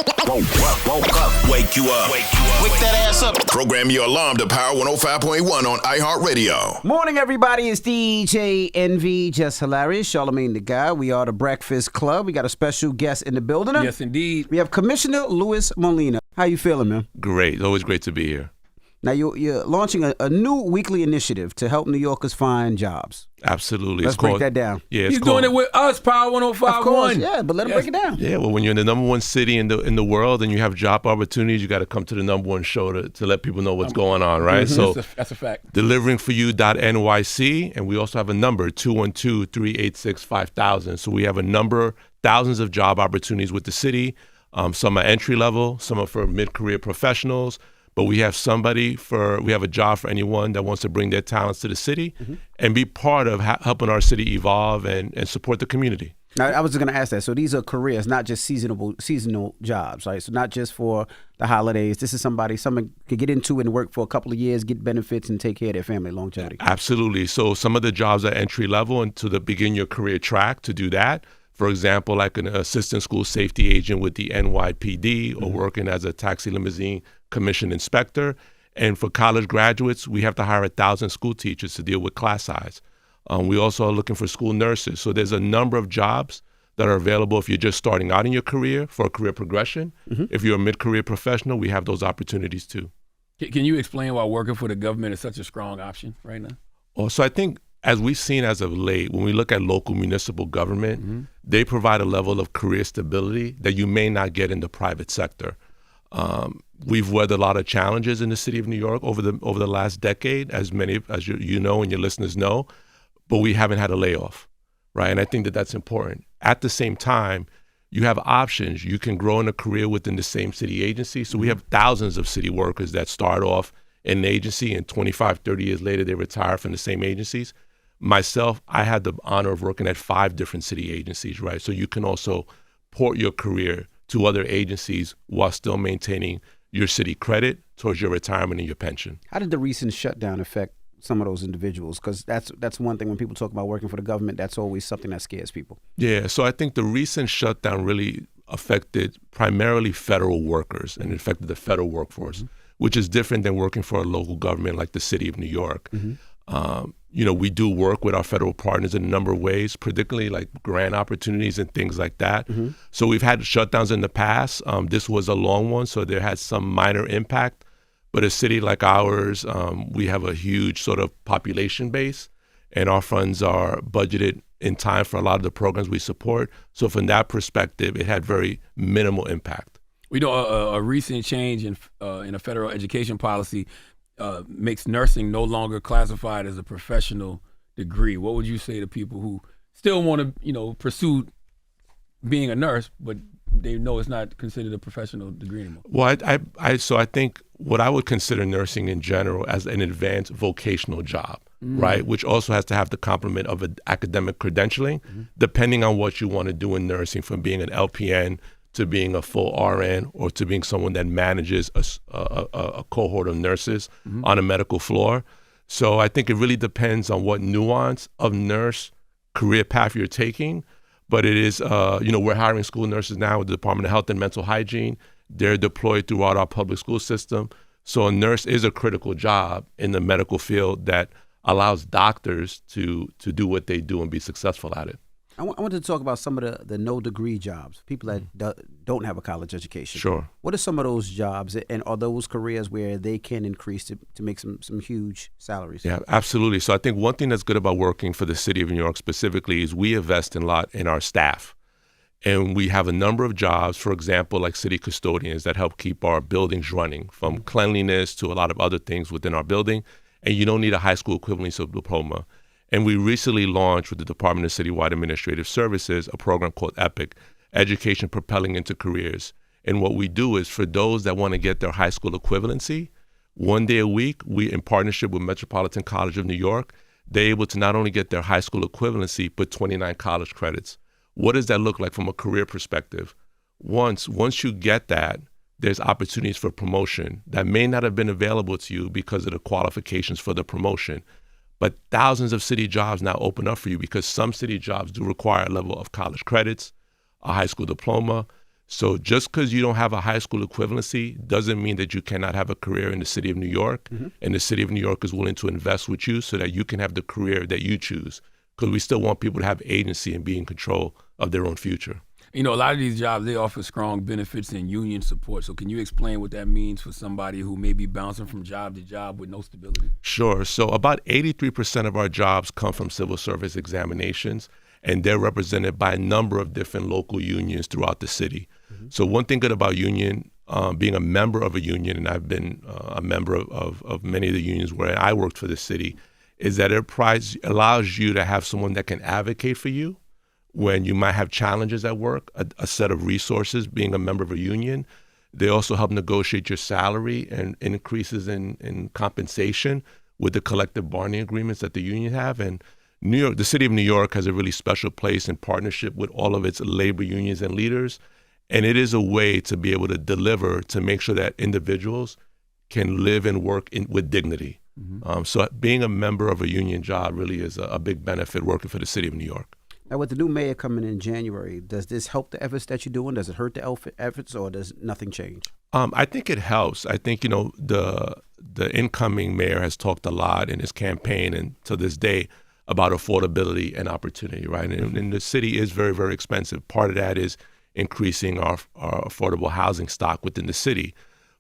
Woke up. Wake you up. Wake that ass up. Program your alarm to Power 105.1 on iHeartRadio. Morning, everybody. It's DJ NV, Jess Hilarious, Charlamagne the Guy. We are the Breakfast Club. We got a special guest in the building. Yes, indeed. We have Commissioner Luis Molina. How you feeling, man? Great. Always great to be here. Now, you're launching a new weekly initiative to help New Yorkers find jobs. Absolutely. Let's break that down. Yeah, He's doing it with us, Power 105.1. Of course, yeah, but let him break it down. Yeah, well, when you're in the number one city in the world and you have job opportunities, you got to come to the number one show to let people know what's going on, right? Mm-hmm. So that's a fact. Deliveringforyou.nyc, and we also have a number, 212-386-5000. So we have a number, thousands of job opportunities with the city. Some are entry level, some are for mid-career professionals. But we have we have a job for anyone that wants to bring their talents to the city and be part of helping our city evolve and support the community. Now, I was just going to ask that. So these are careers, not just seasonal jobs, right? So not just for the holidays. This is someone could get into and work for a couple of years, get benefits, and take care of their family longevity. Absolutely. So some of the jobs are entry level and to the begin your career track to do that. For example, like an assistant school safety agent with the NYPD or working as a taxi limousine commission inspector. And for college graduates, we have to hire 1,000 school teachers to deal with class size. We also are looking for school nurses. So there's a number of jobs that are available if you're just starting out in your career for a career progression. If you're a mid-career professional, we have those opportunities too. Can you explain why working for the government is such a strong option right now? Oh, so I think as we've seen as of late, when we look at local municipal government, they provide a level of career stability that you may not get in the private sector. We've weathered a lot of challenges in the city of New York over the last decade, as many as you know and your listeners know, but we haven't had a layoff, right? And I think that that's important. At the same time, you have options. You can grow in a career within the same city agency. So we have thousands of city workers that start off in an agency and 25, 30 years later, they retire from the same agencies. Myself, I had the honor of working at 5 different city agencies, right? So you can also port your career to other agencies while still maintaining your city credit towards your retirement and your pension. How did the recent shutdown affect some of those individuals? Because that's one thing when people talk about working for the government, that's always something that scares people. Yeah, so I think the recent shutdown really affected primarily federal workers and affected the federal workforce, which is different than working for a local government like the city of New York. We do work with our federal partners in a number of ways, particularly like grant opportunities and things like that. So we've had shutdowns in the past. This was a long one, so there had some minor impact. But a city like ours, we have a huge sort of population base, and our funds are budgeted in time for a lot of the programs we support. So from that perspective, it had very minimal impact. We know a recent change in a federal education policy makes nursing no longer classified as a professional degree. What would you say to people who still want to, pursue being a nurse, but they know it's not considered a professional degree anymore? Well, so I think what I would consider nursing in general as an advanced vocational job, right? Which also has to have the complement of an academic credentialing, depending on what you want to do in nursing, from being an LPN to being a full RN or to being someone that manages a cohort of nurses on a medical floor. So I think it really depends on what nuance of nurse career path you're taking. But it is, we're hiring school nurses now with the Department of Health and Mental Hygiene. They're deployed throughout our public school system. So a nurse is a critical job in the medical field that allows doctors to do what they do and be successful at it. I wanted to talk about some of the no-degree jobs, people that don't have a college education. Sure. What are some of those jobs, and are those careers where they can increase to make some huge salaries? Yeah, absolutely. So I think one thing that's good about working for the city of New York specifically is we invest a lot in our staff. And we have a number of jobs, for example, like city custodians that help keep our buildings running, from cleanliness to a lot of other things within our building. And you don't need a high school equivalency diploma. And we recently launched with the Department of Citywide Administrative Services a program called EPIC, Education Propelling into Careers. And what we do is for those that want to get their high school equivalency, 1 day a week, we, in partnership with Metropolitan College of New York, they're able to not only get their high school equivalency, but 29 college credits. What does that look like from a career perspective? Once you get that, there's opportunities for promotion that may not have been available to you because of the qualifications for the promotion. But thousands of city jobs now open up for you because some city jobs do require a level of college credits, a high school diploma. So just because you don't have a high school equivalency doesn't mean that you cannot have a career in the city of New York. And the city of New York is willing to invest with you so that you can have the career that you choose, because we still want people to have agency and be in control of their own future. You know, a lot of these jobs, they offer strong benefits and union support. So can you explain what that means for somebody who may be bouncing from job to job with no stability? Sure. So about 83% of our jobs come from civil service examinations, and they're represented by a number of different local unions throughout the city. So one thing good about union, being a member of a union, and I've been a member of many of the unions where I worked for the city, is that it allows you to have someone that can advocate for you when you might have challenges at work, a set of resources. Being a member of a union, they also help negotiate your salary and increases in compensation with the collective bargaining agreements that the union have. And New York, the city of New York, has a really special place in partnership with all of its labor unions and leaders. And it is a way to be able to deliver, to make sure that individuals can live and work with dignity. So being a member of a union job really is a big benefit working for the city of New York. Now, with the new mayor coming in January, does this help the efforts that you're doing? Does it hurt the efforts, or does nothing change? I think it helps. I think, the incoming mayor has talked a lot in his campaign and to this day about affordability and opportunity, right? And the city is very, very expensive. Part of that is increasing our affordable housing stock within the city.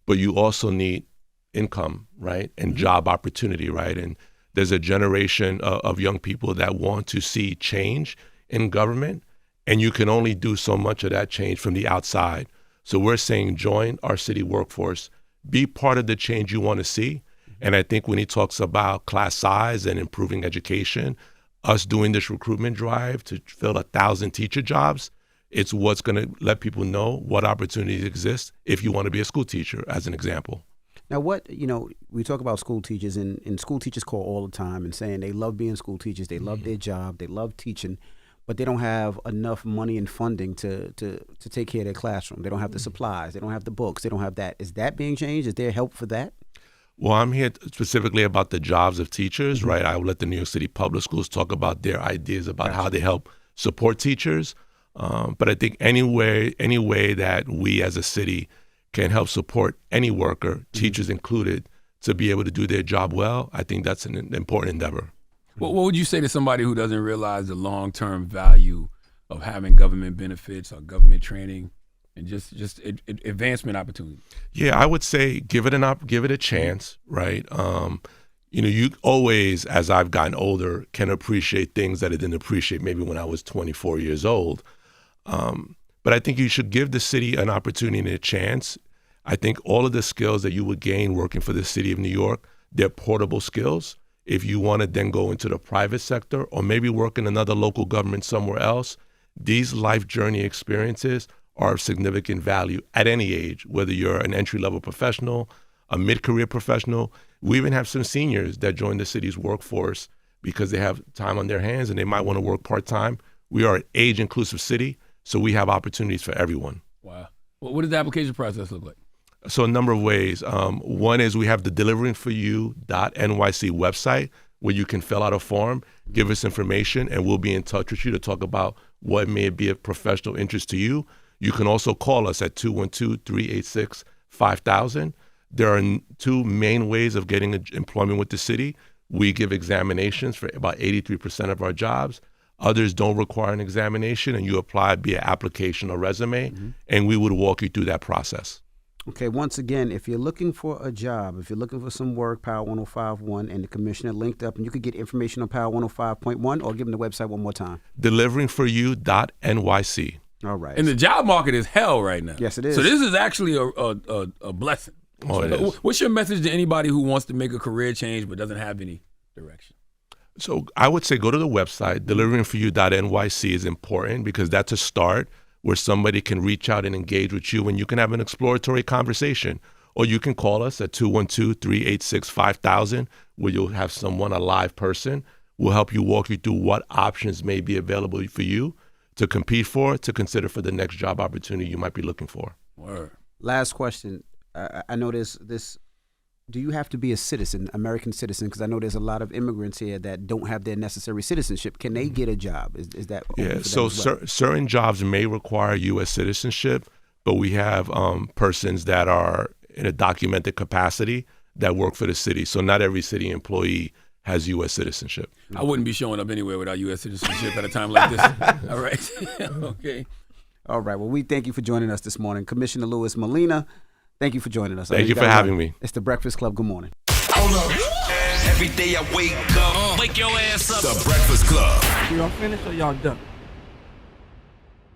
But you also need income, right? And job opportunity, right? And there's a generation of young people that want to see change in government, and you can only do so much of that change from the outside. So we're saying join our city workforce, be part of the change you want to see. And I think when he talks about class size and improving education, us doing this recruitment drive to fill 1,000 teacher jobs, it's what's going to let people know what opportunities exist if you want to be a school teacher, as an example. Now, we talk about school teachers, and school teachers call all the time and saying they love being school teachers, they love their job, they love teaching, but they don't have enough money and funding to take care of their classroom. They don't have the supplies, they don't have the books, they don't have that. Is that being changed? Is there help for that? Well, I'm here specifically about the jobs of teachers, right? I will let the New York City Public Schools talk about their ideas about how they help support teachers. But I think any way that we as a city can help support any worker, teachers included, to be able to do their job well, I think that's an important endeavor. What would you say to somebody who doesn't realize the long-term value of having government benefits or government training and just advancement opportunities? Yeah, I would say give it a chance, right? You always, as I've gotten older, can appreciate things that I didn't appreciate maybe when I was 24 years old. But I think you should give the city an opportunity and a chance. I think all of the skills that you would gain working for the city of New York, they're portable skills. If you want to then go into the private sector or maybe work in another local government somewhere else, these life journey experiences are of significant value at any age, whether you're an entry-level professional, a mid-career professional. We even have some seniors that join the city's workforce because they have time on their hands and they might want to work part-time. We are an age-inclusive city, so we have opportunities for everyone. Wow. Well, what does the application process look like? So a number of ways. One is we have the deliveringforyou.nyc website where you can fill out a form, give us information, and we'll be in touch with you to talk about what may be of professional interest to you. You can also call us at 212-386-5000. There are two main ways of getting employment with the city. We give examinations for about 83% of our jobs. Others don't require an examination, and you apply via application or resume, and we would walk you through that process. Okay, once again, if you're looking for a job, if you're looking for some work, Power 105.1 and the commissioner linked up, and you could get information on Power 105.1 or give them the website one more time. Deliveringforyou.nyc. All right. And the job market is hell right now. Yes, it is. So this is actually a blessing. Oh, it is. What's your message to anybody who wants to make a career change but doesn't have any direction? So I would say go to the website. Deliveringforyou.nyc is important because that's a start where somebody can reach out and engage with you and you can have an exploratory conversation. Or you can call us at 212-386-5000 where you'll have someone, a live person, will help you walk you through what options may be available for you to compete for, to consider for the next job opportunity you might be looking for. Word. Last question. I know this. Do you have to be a citizen, American citizen? Because I know there's a lot of immigrants here that don't have their necessary citizenship. Can they get a job? Is that open for them as well? Certain jobs may require U.S. citizenship, but we have persons that are in a documented capacity that work for the city. So not every city employee has U.S. citizenship. I wouldn't be showing up anywhere without U.S. citizenship at a time like this. All right. Okay. All right. Well, we thank you for joining us this morning. Commissioner Luis Molina, thank you for joining us. Thank you for having me. It's the Breakfast Club. Good morning. Hold up. Every day I wake up. Wake your ass up. The Breakfast Club. Y'all finished or y'all done?